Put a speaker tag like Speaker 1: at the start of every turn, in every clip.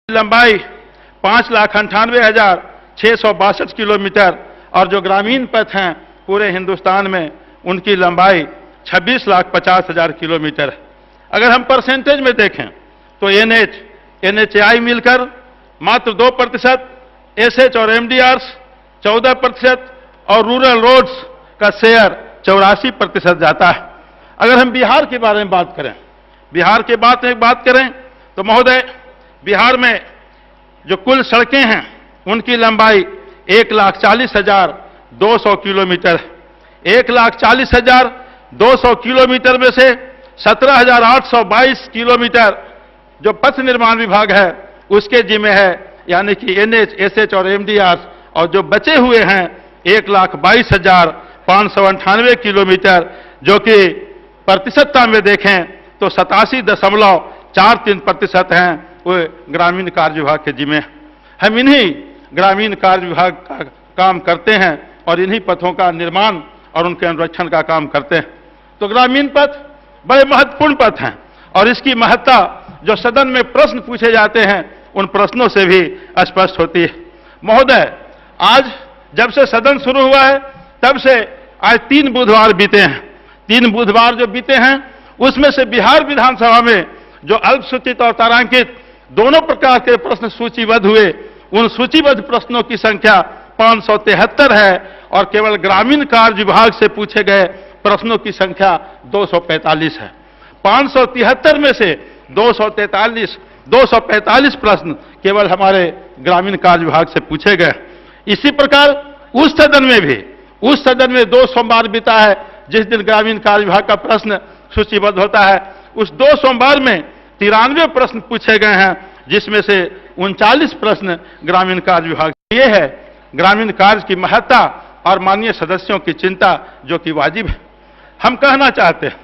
Speaker 1: लंबाई 5,98,662 किलोमीटर और जो ग्रामीण पथ हैं पूरे हिंदुस्तान में उनकी लंबाई 26,50,000 किलोमीटर है। अगर हम परसेंटेज में देखें तो NHAI मिलकर मात्र 2%, SH और MDRs 14% और रूरल रोड्स का शेयर 84% जाता है। अगर हम बिहार के बारे में बात करें, बिहार के बात करें तो महोदय बिहार में जो कुल सड़कें हैं उनकी लंबाई 1,40,200 किलोमीटर है। 1,40,200 किलोमीटर में से 17,822 किलोमीटर जो पथ निर्माण विभाग है उसके जिम्मे है, यानी कि NH, SH और MDR, और जो बचे हुए हैं 1,22,598 किलोमीटर जो कि प्रतिशतता में देखें तो 87.43% हैं, वो ग्रामीण कार्य विभाग के जिम्मे। हम इन्हीं ग्रामीण कार्य विभाग का काम करते हैं और इन्हीं पथों का निर्माण और उनके अनुरक्षण का काम करते हैं। तो ग्रामीण पथ बड़े महत्वपूर्ण पथ हैं और इसकी महत्ता जो सदन में प्रश्न पूछे जाते हैं उन प्रश्नों से भी स्पष्ट होती है। महोदय, आज जब से सदन शुरू हुआ है तब से आज 3 बुधवार बीते हैं। 3 बुधवार जो बीते हैं उसमें से बिहार विधानसभा में जो अल्पसूचित और तारांकित दोनों प्रकार के प्रश्न सूचीबद्ध हुए, उन सूचीबद्ध प्रश्नों की संख्या 573 है और केवल ग्रामीण कार्य विभाग से पूछे गए प्रश्नों की संख्या 245 है। 573 में से 245 प्रश्न केवल हमारे ग्रामीण कार्य विभाग से पूछे गए। इसी प्रकार उस सदन में 2 सोमवार बीता है जिस दिन ग्रामीण कार्य विभाग का प्रश्न सूचीबद्ध होता है। उस 2 सोमवार में 93 प्रश्न पूछे गए हैं जिसमें से 39 प्रश्न ग्रामीण कार्य विभाग। ये है ग्रामीण कार्य की महत्ता और माननीय सदस्यों की चिंता जो कि वाजिब है। हम कहना चाहते हैं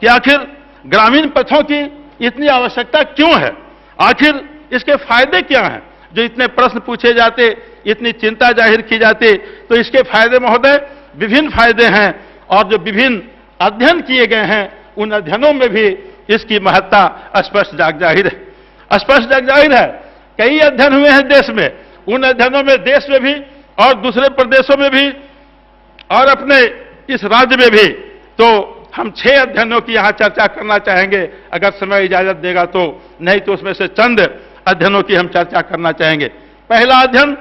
Speaker 1: कि आखिर ग्रामीण पथों की इतनी आवश्यकता क्यों है, आखिर इसके फायदे क्या हैं जो इतने प्रश्न पूछे जाते, इतनी चिंता जाहिर की जाती। तो इसके फायदे महोदय विभिन्न फायदे हैं और जो विभिन्न अध्ययन किए गए हैं उन अध्ययनों में भी इसकी महत्ता स्पष्ट जाहिर है। कई अध्ययन हुए हैं देश में, उन अध्ययनों में देश में भी और दूसरे प्रदेशों में भी और अपने इस राज्य में भी। तो हम 6 अध्ययनों की यहां चर्चा करना चाहेंगे अगर समय इजाजत देगा तो, नहीं तो उसमें से चंद अध्ययनों की हम चर्चा करना चाहेंगे। पहला अध्ययन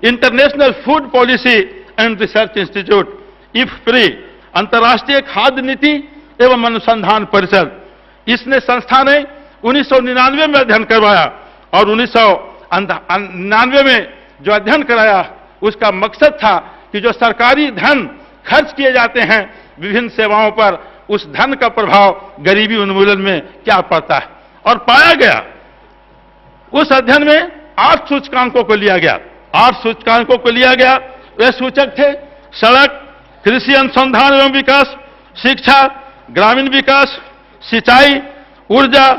Speaker 1: international food policy and research institute IFPRI, अंतर्राष्ट्रीय खाद्य नीति एवं अनुसंधान परिषद। इसने संस्था ने 1999 में अध्ययन करवाया और 1999 में जो अध्ययन कराया उसका मकसद था कि जो सरकारी धन खर्च किए जाते हैं विभिन्न सेवाओं पर, उस धन का प्रभाव गरीबी उन्मूलन में क्या पड़ता है। और पाया गया, उस अध्ययन में 8 सूचकांकों को लिया गया। 8 सूचकांकों को लिया गया। वे सूचक थे सड़क, कृषि अनुसंधान एवं विकास, शिक्षा, ग्रामीण विकास, सिंचाई, ऊर्जा,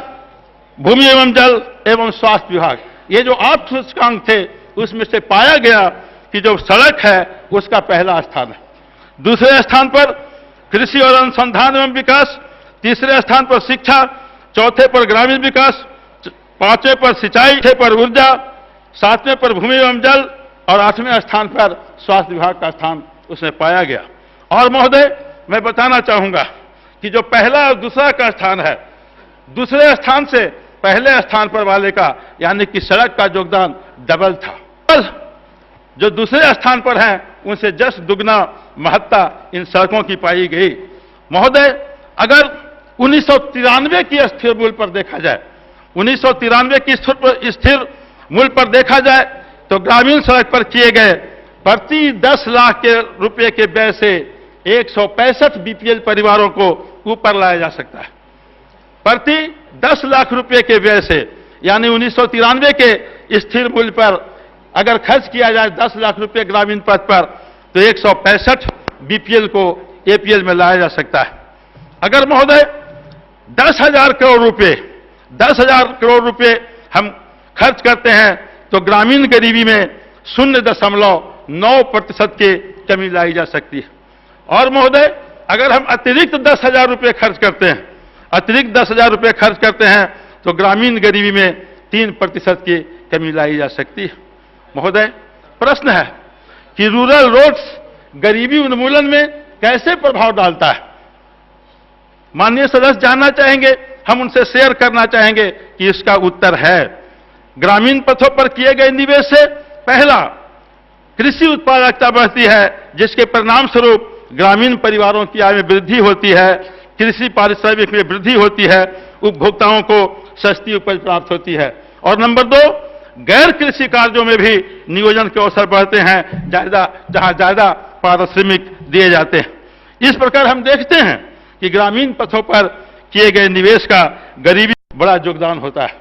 Speaker 1: भूमि एवं जल एवं स्वास्थ्य विभाग। ये जो 8 सूचकांक थे उसमें से पाया गया कि जो सड़क है उसका पहला स्थान है, दूसरे स्थान पर कृषि और अनुसंधान एवं विकास, तीसरे स्थान पर शिक्षा, चौथे पर ग्रामीण विकास, 5वें पर सिंचाई, 6 पर ऊर्जा, 7वें पर भूमि एवं जल और 8वें स्थान पर स्वास्थ्य विभाग का स्थान उसमें पाया गया। और महोदय, मैं बताना चाहूंगा कि जो पहला और दूसरा का स्थान है, दूसरे स्थान से पहले स्थान पर वाले का यानी कि सड़क का योगदान डबल था। जो दूसरे स्थान पर हैं उनसे जस्ट दुगना महत्ता इन सड़कों की पाई गई। महोदय, अगर 1993 की स्थिर मूल्य पर देखा जाए, 1993 की स्थिर मूल्य पर देखा जाए तो ग्रामीण सड़क पर किए गए प्रति 10 लाख के रुपए के व्यय से 165 BPL परिवारों को ऊपर लाया जा सकता है। प्रति 10 लाख रुपए के व्यय से, यानी 1993 के स्थिर मूल्य पर अगर खर्च किया जाए 10 लाख रुपए ग्रामीण पथ पर तो 165 BPL को APL में लाया जा सकता है। अगर महोदय 10,000 करोड़ रुपए हम खर्च करते हैं तो ग्रामीण गरीबी में 0.9% की कमी लाई जा सकती है। और महोदय, अगर हम अतिरिक्त 10,000 रुपए खर्च करते हैं तो ग्रामीण गरीबी में 3% की कमी लाई जा सकती है। महोदय, प्रश्न है कि रूरल रोड्स गरीबी उन्मूलन में कैसे प्रभाव डालता है। माननीय सदस्य जानना चाहेंगे, हम उनसे शेयर करना चाहेंगे कि इसका उत्तर है ग्रामीण पथों पर किए गए निवेश से पहला, कृषि उत्पादकता बढ़ती है, जिसके परिणाम स्वरूप ग्रामीण परिवारों की आय में वृद्धि होती है, कृषि पारिश्रमिक में वृद्धि होती है, उपभोक्ताओं को सस्ती उपज प्राप्त होती है। और नंबर 2, गैर कृषि कार्यों में भी नियोजन के अवसर बढ़ते हैं, जहां ज्यादा पारिश्रमिक दिए जाते हैं। इस प्रकार हम देखते हैं कि ग्रामीण पथों पर किए गए निवेश का गरीबी बड़ा योगदान होता है।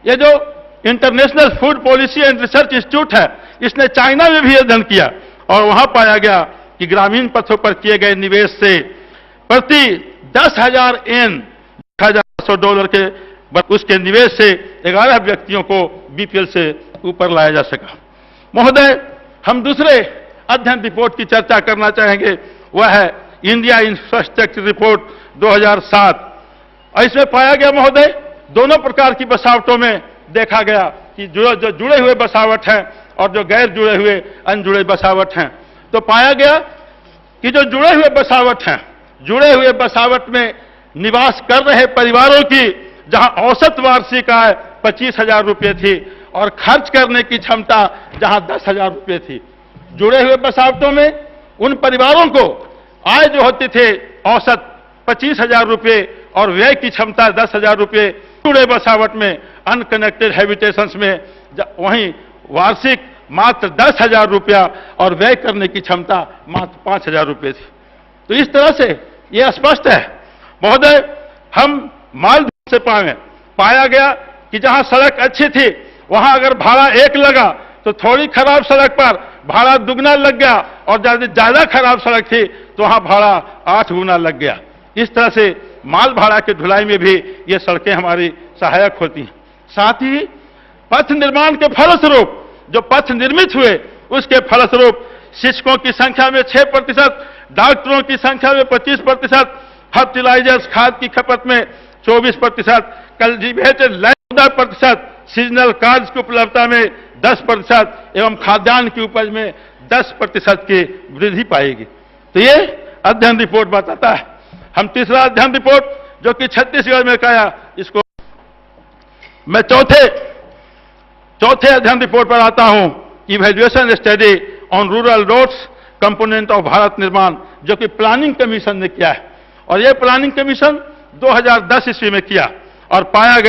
Speaker 1: ये जो international food policy and research institute है, इसने चाइना में भी अध्ययन किया और वहां पाया गया कि ग्रामीण पथों पर किए गए निवेश से प्रति 10,000 येन $1,100 के उसके निवेश से 11 व्यक्तियों को बीपीएल से ऊपर लाया जा सका। महोदय, हम दूसरे अध्ययन रिपोर्ट की चर्चा करना चाहेंगे, वह है इंडिया इंफ्रास्ट्रक्चर रिपोर्ट 2007। और इसमें पाया गया महोदय, दोनों प्रकार की बसावटों में देखा गया कि जो जुड़े हुए बसावट हैं और जो गैर जुड़े हुए अनजुड़े बसावट हैं। तो पाया गया कि जो जुड़े हुए बसावट हैं, जुड़े हुए बसावट में निवास कर रहे परिवारों की जहां औसत वार्षिक आय 25,000 रुपये थी और खर्च करने की क्षमता जहां 10,000 रुपये थी। जुड़े हुए बसावटों में उन परिवारों को आय जो होती थे औसत 25,000 रुपये और व्यय की क्षमता 10,000 रुपये। जुड़े बसावट में अनकनेक्टेड हैबिटेशंस में वहीं वार्षिक मात्र 10,000 रुपया और व्यय करने की क्षमता मात्र 5,000 रुपये थी। तो इस तरह से यह स्पष्ट है महोदय, हम मालदीव से पाया गया कि जहां सड़क अच्छी थी वहां अगर भाड़ा 1 लगा तो थोड़ी खराब सड़क पर भाड़ा दुगना लग गया और ज्यादा खराब सड़क थी तो वहां भाड़ा 8 गुना लग गया। इस तरह से माल भाड़ा की ढुलाई में भी ये सड़कें हमारी सहायक होती हैं। साथ ही पथ निर्माण के फलस्वरूप जो पथ निर्मित हुए उसके फलस्वरूप शिक्षकों की संख्या में 6%, डॉक्टरों की संख्या में 25%, फर्टिलाइजर्स खाद की खपत में 24%, कल्टीवेटेड लैंड 14%, सीजनल कार्ड्स की उपलब्धता में 10% एवं खाद्यान्न की उपज में 10% की वृद्धि पाएगी। तो ये अध्ययन रिपोर्ट बताता है। हम तीसरा अध्ययन रिपोर्ट जो कि छत्तीसगढ़ में काया, इसको मैं चौथे अध्ययन रिपोर्ट पर आता हूं, evaluation study on rural roads component of Bharat Nirman, जो कि प्लानिंग कमीशन ने किया है। और यह प्लानिंग कमीशन 2010 ईस्वी में किया और पाया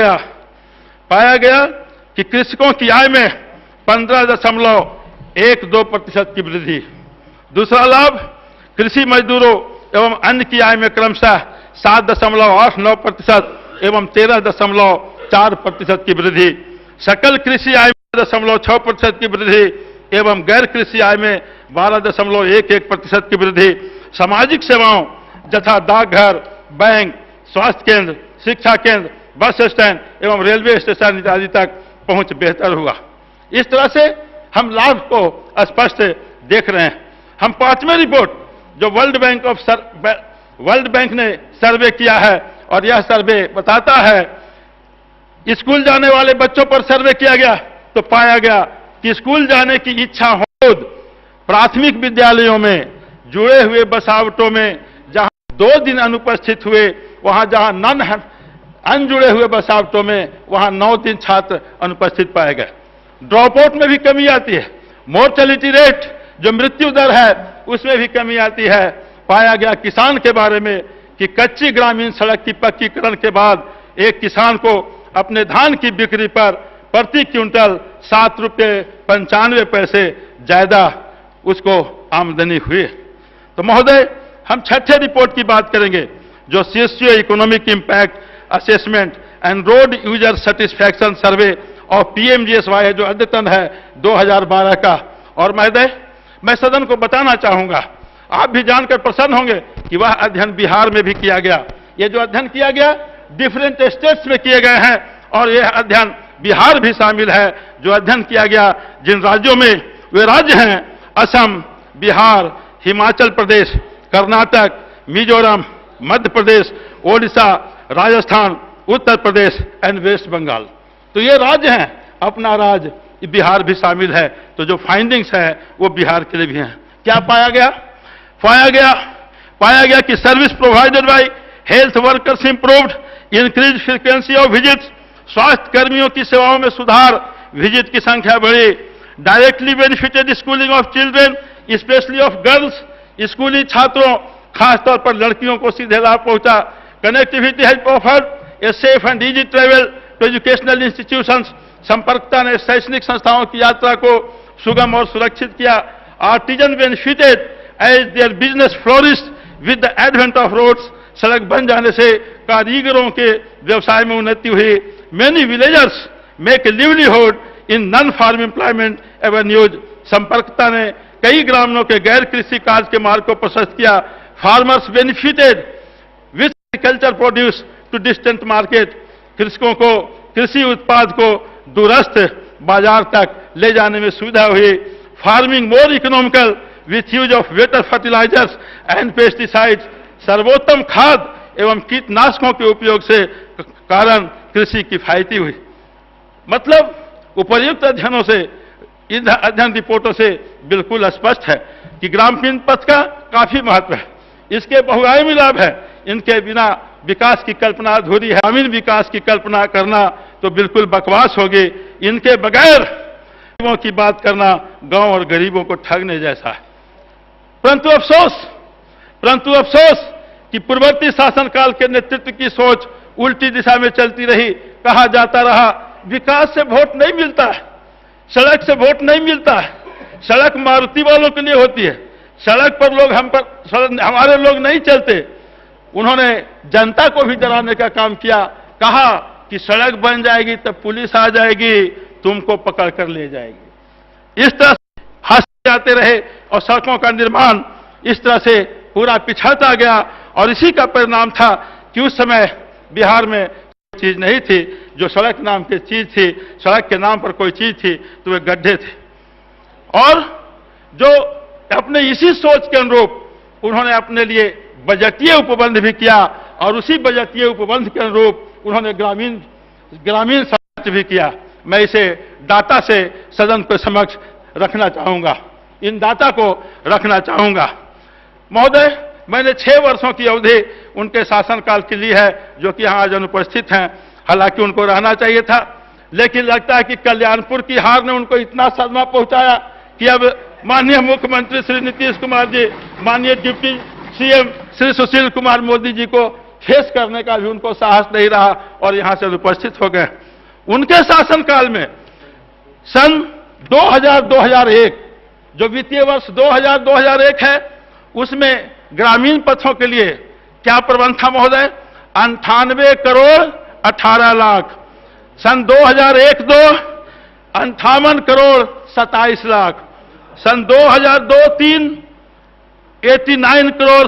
Speaker 1: गया कि कृषकों की आय में 15.12% की वृद्धि। दूसरा लाभ, कृषि मजदूरों एवं अन्य की आय में क्रमशः 7.89% एवं 13.4% की वृद्धि। सकल कृषि आय में 6% की वृद्धि एवं गैर कृषि आय में 12.11% की वृद्धि। सामाजिक सेवाओं यथा डाकघर, बैंक, स्वास्थ्य केंद्र, शिक्षा केंद्र, बस स्टैंड एवं रेलवे स्टेशन इत्यादि तक पहुंच बेहतर हुआ। इस तरह से हम लाभ को स्पष्ट देख रहे हैं। हम पांचवें रिपोर्ट जो वर्ल्ड बैंक ने सर्वे किया है और यह सर्वे बताता है, स्कूल जाने वाले बच्चों पर सर्वे किया गया तो पाया गया कि स्कूल जाने की इच्छा हो प्राथमिक विद्यालयों में जुड़े हुए बसावटों में जहां 2 दिन अनुपस्थित हुए, वहां जहां अनजुड़े हुए बसावटों में वहां 9 दिन छात्र अनुपस्थित पाए गए। ड्रॉप आउट में भी कमी आती है। मोर्टेलिटी रेट जो मृत्यु दर है उसमें भी कमी आती है। पाया गया किसान के बारे में कि कच्ची ग्रामीण सड़क की पक्कीकरण के बाद एक किसान को अपने धान की बिक्री पर प्रति क्विंटल 7 रुपये 95 पैसे ज्यादा उसको आमदनी हुई। तो महोदय, हम छठे रिपोर्ट की बात करेंगे जो socio economic impact assessment and road user satisfaction survey और पीएमजीएसवाई है जो अद्यतन है 2012 का। और महोदय, मैं सदन को बताना चाहूंगा, आप भी जानकर प्रसन्न होंगे कि वह अध्ययन बिहार में भी किया गया। यह जो अध्ययन किया गया डिफरेंट स्टेट्स में किए गए हैं और यह अध्ययन बिहार भी शामिल है। जो अध्ययन किया गया जिन राज्यों में, वे राज्य हैं असम, बिहार, हिमाचल प्रदेश, कर्नाटक, मिजोरम, मध्य प्रदेश, ओडिशा, राजस्थान, उत्तर प्रदेश एंड वेस्ट बंगाल। तो ये राज्य हैं अपना राज्य बिहार भी शामिल है। तो जो फाइंडिंग्स है वो बिहार के लिए भी हैं। क्या पाया गया? पाया गया कि service provided by health workers improved, increase frequency of visits, स्वास्थ्य कर्मियों की सेवाओं में सुधार, विजिट की संख्या बढ़ी, directly benefited schooling of children specially of girls, स्कूली छात्रों खासतौर पर लड़कियों को सीधे लाभ पहुंचा, connectivity has afforded a safe and easy travel to educational institutions, संपर्कता ने शैक्षणिक संस्थाओं की यात्रा को सुगम और सुरक्षित किया, artisan benefited as their business flourished with the advent of roads, सड़क बन जाने से कारीगरों के व्यवसाय में उन्नति हुई, many villagers make a livelihood in non farm employment avenues, संपर्कता ने कई ग्रामीणों के गैर कृषि कार्य के मार्ग को प्रशस्त किया, farmers benefited with agriculture produce to distant market, कृषकों को कृषि उत्पाद को दूरस्थ बाजार तक ले जाने में सुविधा हुई, farming more economical with use of better fertilisers and pesticides, सर्वोत्तम खाद एवं कीटनाशकों के उपयोग से कारण कृषि किफायती हुई। मतलब उपर्युक्त अध्ययनों से, इन अध्ययन रिपोर्टों से बिल्कुल स्पष्ट है कि ग्रामीण पथ का काफी महत्व है, इसके बहुआयामी लाभ है, इनके बिना विकास की कल्पना अधूरी है। ग्रामीण विकास की कल्पना करना तो बिल्कुल बकवास होगी, इनके बगैर गरीबों की बात करना गांव और गरीबों को ठगने जैसा है। परंतु अफसोस कि पूर्ववर्ती शासनकाल के नेतृत्व की सोच उल्टी दिशा में चलती रही। कहा जाता रहा विकास से वोट नहीं मिलता है, सड़क से वोट नहीं मिलता है, सड़क मारुति वालों के लिए होती है, सड़क पर लोग हमारे लोग नहीं चलते। उन्होंने जनता को भी डराने का काम किया, कहा कि सड़क बन जाएगी तब पुलिस आ जाएगी, तुमको पकड़ कर ले जाएगी। इस तरह से हंसते जाते रहे और सड़कों का निर्माण इस तरह से पूरा पिछड़ता गया और इसी का परिणाम था कि उस समय बिहार में चीज नहीं थी, जो सड़क नाम की चीज थी, सड़क के नाम पर कोई चीज थी तो वे गड्ढे थे। और जो अपने इसी सोच के अनुरूप उन्होंने अपने लिए बजटीय उपबंध भी किया और उसी बजटीय उपबंध के अनुरूप उन्होंने ग्रामीण सड़क भी किया। मैं इसे डाटा से सदन के समक्ष रखना चाहूंगा, इन डाटा को रखना चाहूंगा। महोदय, मैंने 6 वर्षों की अवधि उनके शासनकाल की ली है, जो कि यहाँ आज अनुपस्थित हैं। हालांकि उनको रहना चाहिए था, लेकिन लगता है कि कल्याणपुर की हार ने उनको इतना सदमा पहुंचाया कि अब माननीय मुख्यमंत्री श्री नीतीश कुमार जी, माननीय डिप्टी सीएम श्री सुशील कुमार मोदी जी को फेस करने का भी उनको साहस नहीं रहा और यहां से अनुपस्थित हो गए। उनके शासनकाल में सन 2000-2001 जो वित्तीय वर्ष 2000-2001 है, उसमें ग्रामीण पथों के लिए क्या प्रबंध था महोदय? 98 करोड़ 18 लाख। सन 2001-2 58 करोड़ 27 लाख। सन 2002-3 89 करोड़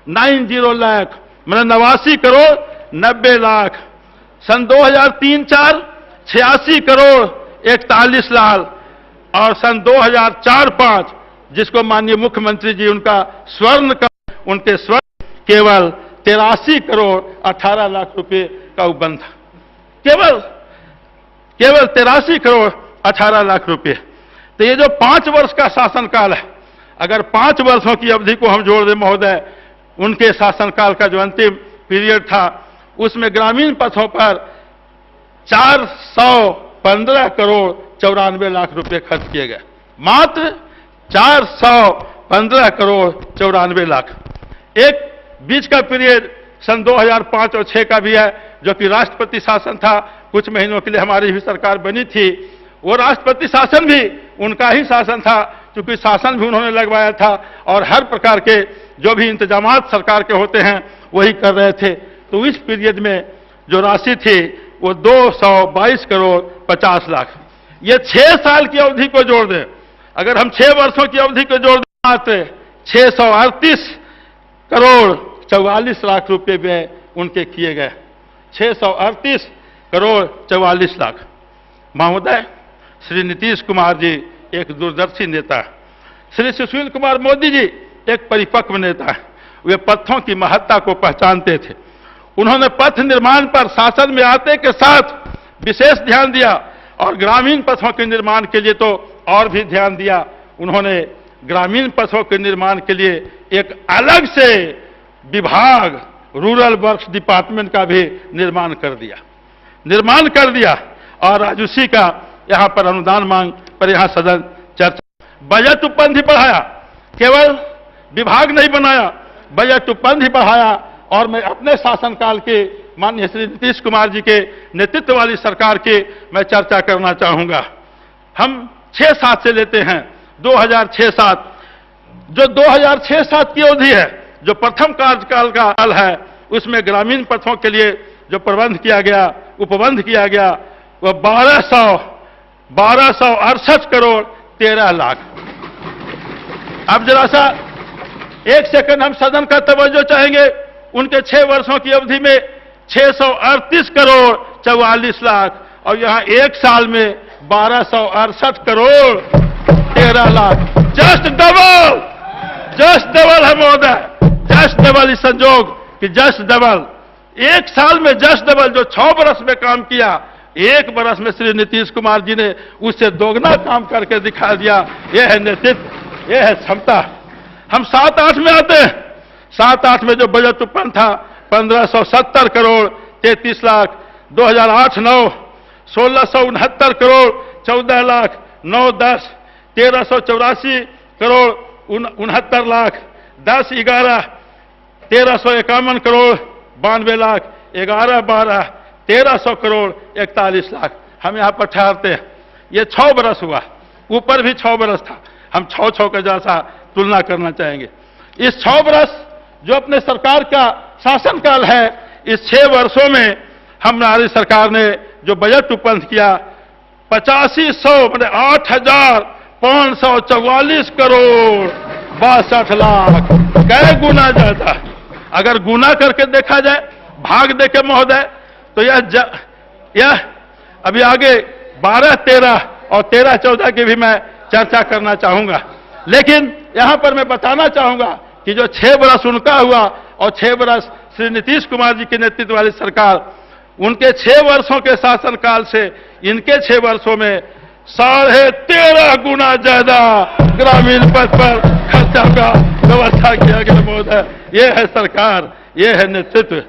Speaker 1: 90 लाख, मतलब 89 करोड़ 90 लाख। सन 2003-4 86 करोड़ 41 लाख और सन 2004-5 जिसको माननीय मुख्यमंत्री जी उनका उनके स्वर्ण केवल 83 करोड़ 18 लाख रुपए का उपबंध था। केवल 83 करोड़ 18 लाख रुपए। तो ये जो 5 वर्ष का शासनकाल है, अगर 5 वर्षों की अवधि को हम जोड़ दें महोदय, उनके शासनकाल का जो अंतिम पीरियड था, उसमें ग्रामीण पथों पर 415 करोड़ 94 लाख रुपए खर्च किए गए। मात्र 415 करोड़ 94 लाख। एक बीच का पीरियड सन 2005 और 6 का भी है, जो कि राष्ट्रपति शासन था। कुछ महीनों के लिए हमारी भी सरकार बनी थी। वो राष्ट्रपति शासन भी उनका ही शासन था, क्योंकि शासन भी उन्होंने लगवाया था और हर प्रकार के जो भी इंतजामात सरकार के होते हैं वही कर रहे थे। तो इस पीरियड में जो राशि थी वो 222 करोड़ 50 लाख। ये 6 साल की अवधि को जोड़ दें, अगर हम 6 वर्षों की अवधि को जोड़ दें, मात्र 638 करोड़ 44 लाख रुपए में उनके किए गए। 638 करोड़ 44 लाख। महोदय, श्री नीतीश कुमार जी एक दूरदर्शी नेता है, श्री सुशील कुमार मोदी जी एक परिपक्व नेता है। वे पथों की महत्ता को पहचानते थे। उन्होंने पथ निर्माण पर शासन में आते के साथ विशेष ध्यान दिया और ग्रामीण पथों के निर्माण के लिए तो और भी ध्यान दिया। उन्होंने ग्रामीण पथों के निर्माण के लिए एक अलग से विभाग, रूरल वर्क्स डिपार्टमेंट का भी निर्माण कर दिया और राजूसी का यहां पर अनुदान मांग पर यहां सदन चर्चा। बजट उपबंध ही बढ़ाया, केवल विभाग नहीं बनाया, बजट उपबंध ही बढ़ाया। और मैं अपने शासनकाल के माननीय श्री नीतीश कुमार जी के नेतृत्व वाली सरकार की मैं चर्चा करना चाहूंगा। हम 6-7 से लेते हैं 2006-7, जो 2006-7 की अवधि है, जो प्रथम कार्यकाल का काल है, उसमें ग्रामीण पथों के लिए जो प्रबंध किया गया, उपबंध किया गया, वह 1268 करोड़ 13 लाख। अब जरा सा एक सेकंड हम सदन का तवज्जो चाहेंगे। उनके 6 वर्षों की अवधि में 638 करोड़ 44 लाख और यहां एक साल में 1268 करोड़ 13 लाख। जस्ट डबल है महोदय, जस्ट डबल। इस संजोग कि जस्ट डबल, एक साल में जस्ट डबल। जो 6 बरस में काम किया, 1 बरस में श्री नीतीश कुमार जी ने उससे दोगुना काम करके दिखा दिया। यह है नेतृत्व, यह है क्षमता। हम 7-8 में आते हैं। 7-8 में जो बजट उपबंध था 1570 करोड़ 33 लाख। 2008-9 1669 करोड़ 14 लाख। 9-10 1384 करोड़ 69 लाख। 10-11 1351 करोड़ 92 लाख। 11-12 1300 करोड़ 41 लाख। हम यहां पर ठहरते हैं। ये 6 बरस हुआ, ऊपर भी 6 बरस था। हम 6 का जैसा तुलना करना चाहेंगे। इस 6 बरस जो अपने सरकार का शासनकाल है, इस 6 वर्षों में हमारी सरकार ने जो बजट उपबंध किया 8500 मतलब 8544 करोड़ 62 लाख। कई गुना ज्यादा। अगर गुना करके देखा जाए, भाग देके महोदय, तो यह अभी आगे 12-13 और 13-14 की भी मैं चर्चा करना चाहूंगा। लेकिन यहां पर मैं बताना चाहूंगा कि जो 6 बरस उनका हुआ और 6 बरस श्री नीतीश कुमार जी के नेतृत्व वाली सरकार, उनके 6 वर्षों के शासनकाल से इनके 6 वर्षों में 13.5 गुना ज्यादा ग्रामीण पथ पर खर्चा का व्यवस्था किया गया महोदय। यह है सरकार, यह है नेतृत्व।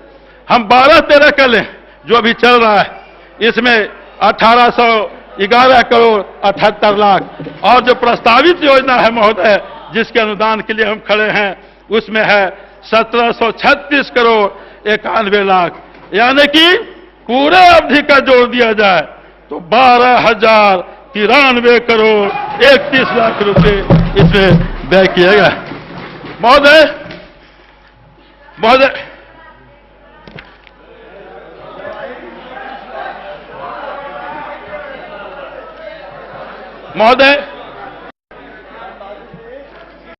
Speaker 1: हम 12-13 कर लें जो अभी चल रहा है, इसमें 1811 करोड़ 78 लाख। और जो प्रस्तावित योजना है महोदय, जिसके अनुदान के लिए हम खड़े हैं, उसमें है 1736 करोड़ 91 लाख। यानी कि पूरे अवधि का जोड़ दिया जाए तो 12,093 करोड़ 31 लाख रुपए इसमें व्यय किया गया। महोदय महोदय